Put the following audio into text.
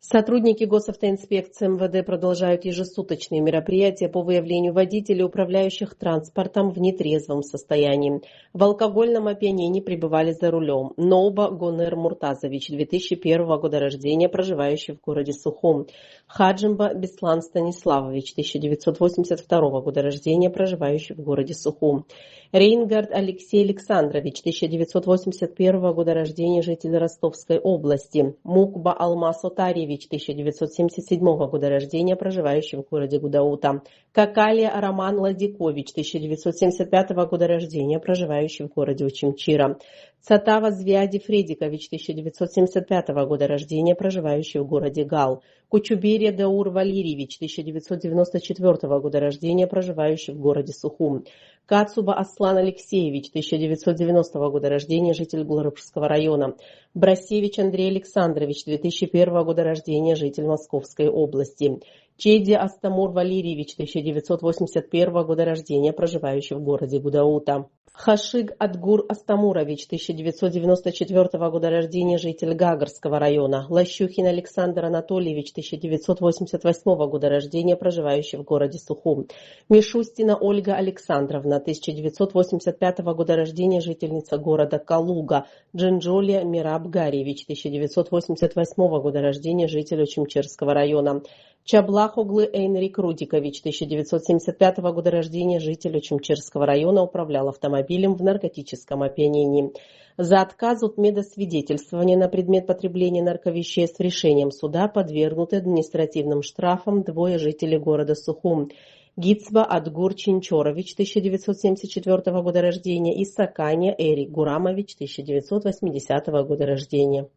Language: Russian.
Сотрудники госавтоинспекции МВД продолжают ежесуточные мероприятия по выявлению водителей, управляющих транспортом в нетрезвом состоянии. В алкогольном опьянении пребывали за рулем Ноуба Гонер Муртазович, 2001 года рождения, проживающий в городе Сухум. Хаджимба Беслан Станиславович, 1982 года рождения, проживающий в городе Сухум. Рейнгард Алексей Александрович, 1981 года рождения, житель Ростовской области. Мукба Алмаз Отарьевич, 1977 года рождения, проживающий в городе Гудаута. Какалия Роман Ладикович, 1975 года рождения, проживающий в городе Учимчира. Цатава Звяди Фредикович, 1975 года рождения, проживающий в городе Гал. Кучуберия Даур Валерьевич, 1994 года рождения, проживающий в городе Сухум. Кацуба Аслан Алексеевич, 1990 года рождения, житель Глорбского района. Брасевич Андрей Александрович, 2001 года рождения, житель Московской области. Чеди Астамур Валерьевич, 1981 года рождения, проживающий в городе Гудаута. Хашиг Адгур Астамурович, 1994 года рождения, житель Гагарского района. Лощухин Александр Анатольевич, 1988 года рождения, проживающий в городе Сухум. Мишустина Ольга Александровна, 1985 года рождения, жительница города Калуга. Джинджолия Мираб Гарьевич, 1988 года рождения, житель Учимчирского района. Чаблахоглы Эйнрик Рудикович, 1975 года рождения, житель Учимчирского района, управлял автомобилем в наркотическом опьянении. За отказ от медосвидетельствования на предмет потребления нарковеществ решением суда подвергнуты административным штрафам двое жителей города Сухум. Гицба Адгур Чинчорович, 1974 года рождения, и Саканя Эрик Гурамович, 1980 года рождения.